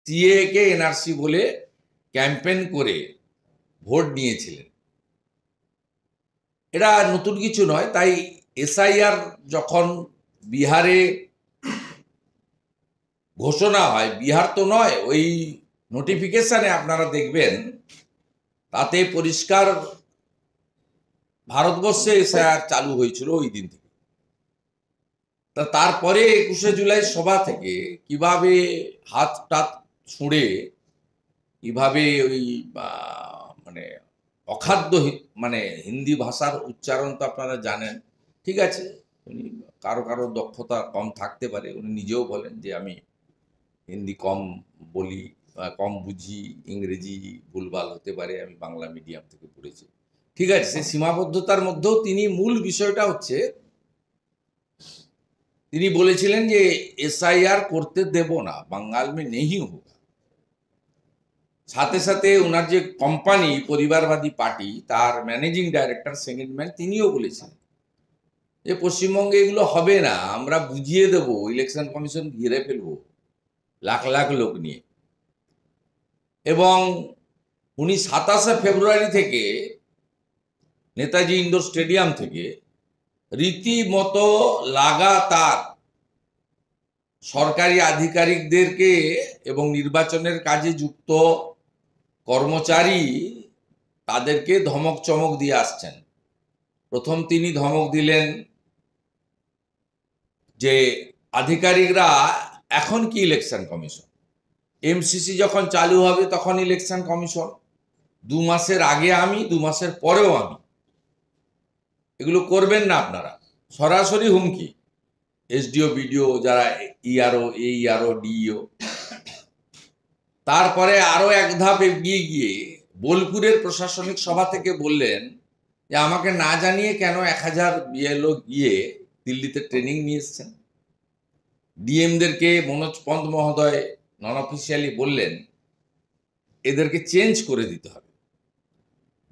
CA কে NRC বলে campaign করে vote নিয়েছিলেন। এটা নতুন কিছু নয়। তাই এসআইআর যখন বিহারে ঘোষণা হয়, বিহার তো নয়, ওই নোটিফিকেশনে আপনারা দেখবেন তাতে পরিষ্কার ভারতবর্ষে এসআইআর চালু হয়েছিল ওই দিন থেকে। তারপরে 21শে জুলাই সভা থেকে কিভাবে হাত টাত ছুঁড়ে কিভাবে ওই মানে অখাদ্য মানে হিন্দি ভাষার উচ্চারণ তো আপনারা জানেন। ঠিক আছে, উনি কারো কারো দক্ষতা কম থাকতে পারে, উনি নিজেও বলেন যে আমি হিন্দি কম বলি, কম বুঝি, ইংরেজি ভুলভাল হতে পারে, আমি বাংলা মিডিয়াম থেকে পড়েছি। ঠিক আছে, সেই সীমাবদ্ধতার মধ্যেও তিনি মূল বিষয়টা হচ্ছে তিনি বলেছিলেন যে এসআইআর করতে দেব না, বাঙ্গাল মে নেই হোগা। সাথে সাথে ওনার যে কোম্পানি পরিবারবাদী পার্টি, তার ম্যানেজিং ডাইরেক্টর সেকেন্ড ম্যান, তিনিও বলেছেন যে পশ্চিমবঙ্গে এগুলো হবে না, আমরা বুঝিয়ে দেব, ইলেকশন কমিশন ঘিরে ফেলবো লাখ লাখ লোক নিয়ে। এবং উনি 27শে ফেব্রুয়ারি থেকে নেতাজি ইন্ডোর স্টেডিয়াম থেকে রীতিমতো লাগাতার সরকারি আধিকারিকদেরকে এবং নির্বাচনের কাজে যুক্ত কর্মচারী তাদেরকে ধমক চমক দিয়ে আসছেন। প্রথম তিনি ধমক দিলেন যে আধিকারিকরা এখন কি ইলেকশন কমিশন, এমসিসি যখন চালু হবে তখন ইলেকশন কমিশন, 2 মাসের আগে আমি, 2 মাসের পরেও আমি, এগুলো করবেন না আপনারা। সরাসরি হুমকি এসডিও বিডিও যারা ইআরও, এইআরও, ডিইও। তারপরে আরো এক ধাপ এগিয়ে গিয়ে বোলপুরের প্রশাসনিক সভা থেকে বললেন যে আমাকে না জানিয়ে কেন 1000 বিএলও গিয়ে দিল্লিতে ট্রেনিং নিয়ে এসছেন। ডিএমদেরকে মনোজ পন্ত মহোদয় নন অফিসিয়ালি বললেন এদেরকে চেঞ্জ করে দিতে হবে।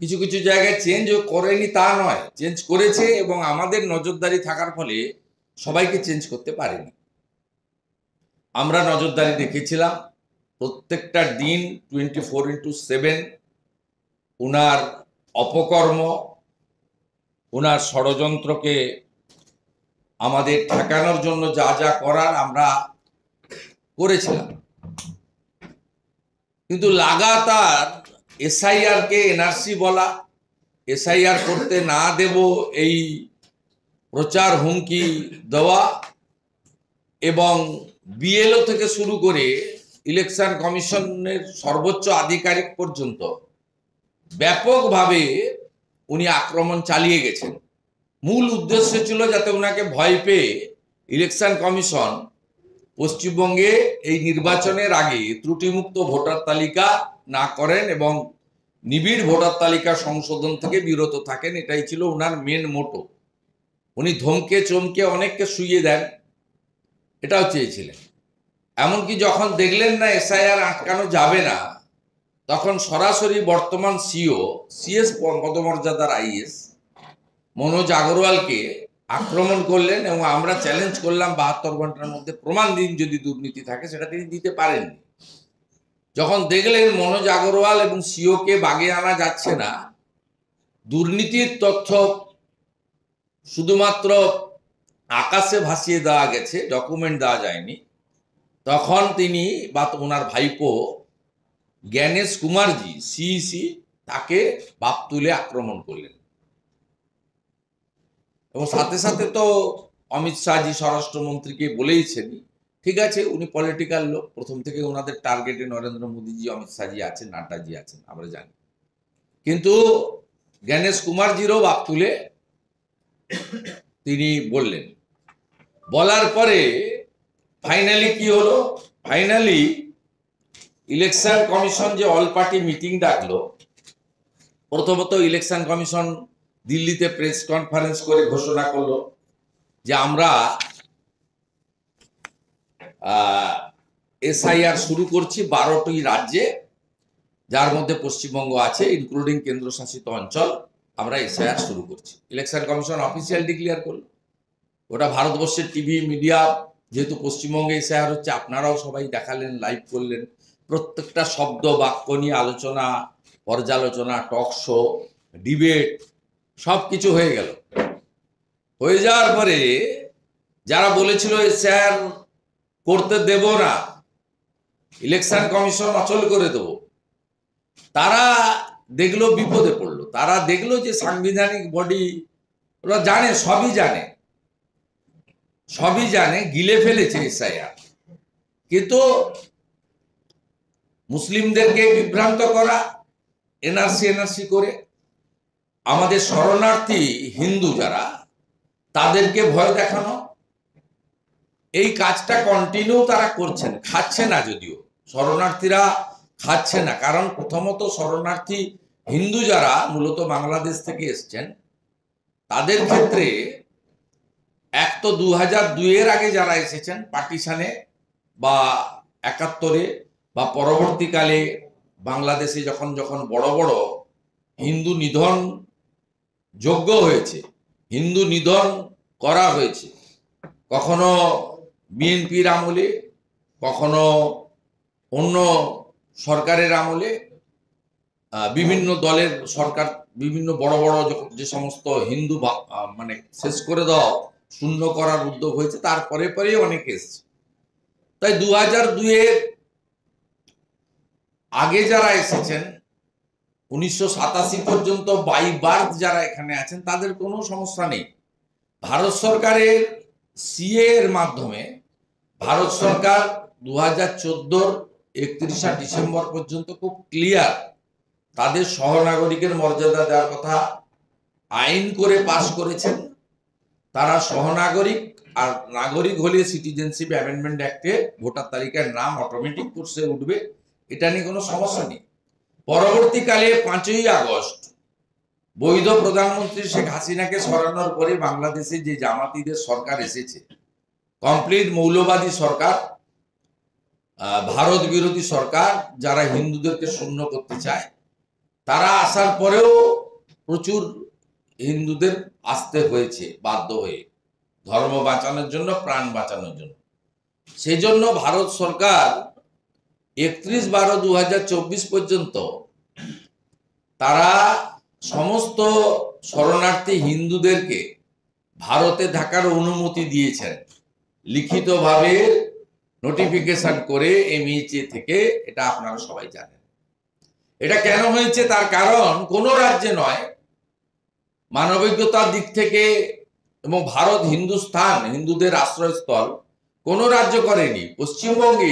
কিছু কিছু জায়গায় চেঞ্জও করেনি তা নয়, চেঞ্জ করেছে, এবং আমাদের নজরদারি থাকার ফলে সবাইকে চেঞ্জ করতে পারেনি। আমরা নজরদারি রেখেছিলাম প্রত্যেকটা দিন 24/7। উনার অপকর্ম, উনার ষড়যন্ত্রকে আমাদের ঠেকানোর জন্য যা যা করার আমরা করেছিলাম। কিন্তু লাগাতার এসআইআর কে এনআরসি বলা, এসআইআর করতে না দেব এই প্রচার হুমকি দেওয়া, এবং বিএলও থেকে শুরু করে ইলেকশন কমিশনের সর্বোচ্চ আধিকারিক পর্যন্ত ব্যাপকভাবে উনি আক্রমণ চালিয়ে গেছেন। মূল উদ্দেশ্য ছিল যাতে ওনাকে ভয় পেয়ে ইলেকশন কমিশন পশ্চিমবঙ্গে এই নির্বাচনের আগে ত্রুটিমুক্ত ভোটার তালিকা না করেন এবং নিবিড় ভোটার তালিকা সংশোধন থেকে বিরত থাকেন। এটাই ছিল ওনার মেন মোটো। উনি ধমকে চমকে অনেককে শুইয়ে দেন, এটাও চেয়েছিলেন। এমনকি যখন দেখলেন না এসআইআর আটকানো যাবে না, তখন সরাসরি বর্তমান সিএস পদমর্যাদার আইএস মনোজ আগরওয়ালকে আক্রমণ করলেন, এবং আমরা চ্যালেঞ্জ করলাম 72 ঘন্টার মধ্যে প্রমাণ দিন যদি দুর্নীতি থাকে। সেটা তিনি দিতে পারেননি। যখন দেখলেন মনোজ আগরওয়াল এবং সিওকে বাগে আনা যাচ্ছে না, দুর্নীতির তথ্য শুধুমাত্র আকাশে ভাসিয়ে দেওয়া গেছে, ডকুমেন্ট দেওয়া যায়নি, তখন তিনি বা ওনার ভাইপো জ্ঞানেশ কুমারজি সিইসি তাকে বাপ তুলে আক্রমণ করলেন। এবং সাথে সাথে তো অমিত শাহজি স্বরাষ্ট্রমন্ত্রীকে বলেইছেন, ঠিক আছে উনি পলিটিক্যাল লোক, প্রথম থেকে ওনাদের টার্গেটে নরেন্দ্র মোদীজি, অমিত শাহজি আছেন, নাড্ডাজি আছেন, আমরা জানি। কিন্তু জ্ঞানেশ কুমারজিরও বাপ তুলে তিনি বললেন। বলার পরে ফাইনালি কি হলো? ফাইনালি ইলেকশন কমিশন যে অল পার্টি মিটিং ডাকলো, প্রথমত ইলেকশন কমিশন দিল্লিতে প্রেস কনফারেন্স করে ঘোষণা করলো যে আমরা এসআইআর শুরু করছি 12টি রাজ্যে, যার মধ্যে পশ্চিমবঙ্গ আছে, ইনক্লুডিং কেন্দ্রশাসিত অঞ্চল। আমরা এসআইআর শুরু করছি। ইলেকশন কমিশন অফিসিয়াল ডিক্লেয়ার করলো। ওটা ভারতবর্ষের টিভি মিডিয়া, যেহেতু পশ্চিমবঙ্গে এসআইআর হচ্ছে, আপনারাও সবাই দেখালেন, লাইভ করলেন, প্রত্যেকটা শব্দ বাক্য নিয়ে আলোচনা, পর্যালোচনা, টক শো, ডিবেট সব কিছু হয়ে গেল। হয়ে যাওয়ার পরে যারা বলেছিল স্যার করতে দেব না, ইলেকশন কমিশন অচল করে দেব, তারা দেখলো বিপদে পড়লো। তারা দেখলো যে সাংবিধানিক বডি, ওরা জানে, সবই জানে, গিলে ফেলেছে এসআইআর। কিন্তু মুসলিমদেরকে বিভ্রান্ত করা, এনআরসি করে, আমাদের শরণার্থী হিন্দু যারা, তাদেরকে ভয় দেখানো, এই কাজটা কন্টিনিউ তারা করছেন। খাচ্ছে না, যদিও শরণার্থীরা খাচ্ছে না, কারণ প্রথমত শরণার্থী হিন্দু যারা মূলত বাংলাদেশ থেকে এসছেন, তাদের ক্ষেত্রে এক তো 2002-এর আগে যারা এসেছেন পার্টিশনে বা 71-এ বা পরবর্তীকালে বাংলাদেশে যখন যখন বড় বড় হিন্দু নিধন যোগ্য হয়েছে, হিন্দু নিধন করা হয়েছে, কখনো বিএনপির আমলে, কখনো অন্য সরকারের আমলে, বিভিন্ন দলের সরকার, বিভিন্ন বড় বড় যে সমস্ত হিন্দু মানে শেষ করে দাও, শূন্য করার উদ্যোগ হয়েছে, তারপরে পরে অনেকে এসছে। তাই 2002-এর আগে যারা এসেছেন, 1987 পর্যন্ত বাই বার্থ যারা এখানে আছেন, তাদের কোনো সমস্যা নেই। ভারত সরকারের সিএ এর মাধ্যমে ভারত সরকার 2014-র 31শে ডিসেম্বর পর্যন্ত খুব ক্লিয়ার তাদের সহনাগরিকের মর্যাদা দেওয়ার কথা আইন করে পাশ করেছেন। তারা সহনাগরিক, আর নাগরিক হলে সিটিজেনশিপ অ্যামেন্ডমেন্ট অ্যাক্টে ভোটার তালিকার নাম অটোমেটিক কোর্সে উঠবে, এটা নিয়ে কোনো সমস্যা নেই। পরবর্তীকালে 5ই আগস্ট বৈধ প্রধানমন্ত্রী শেখ হাসিনাকে সরানোর পরে বাংলাদেশে যে জামাতিদের সরকার এসেছে, কমপ্লিট মৌলবাদী সরকার, ভারত বিরোধী সরকার, যারা হিন্দুদেরকে শূন্য করতে চায়, তারা আসার পরেও প্রচুর হিন্দুদের আসতে হয়েছে বাধ্য হয়ে, ধর্ম বাঁচানোর জন্য, প্রাণ বাঁচানোর জন্য। সেই জন্য ভারত সরকার 31/12/2024 পর্যন্ত তারা সমস্ত শরণার্থী হিন্দুদেরকে ভারতে থাকার অনুমতি দিয়েছেন, লিখিতভাবে নোটিফিকেশন করে এমএইচএ থেকে। এটা আপনারা সবাই জানেন। এটা কেন হয়েছে তার কারণ কোনো রাজ্যে নয়, মানবিকতার দিক থেকে, এবং ভারত হিন্দুস্থান, হিন্দুদের আশ্রয়স্থল, কোনো রাজ্য করেনি। পশ্চিমবঙ্গে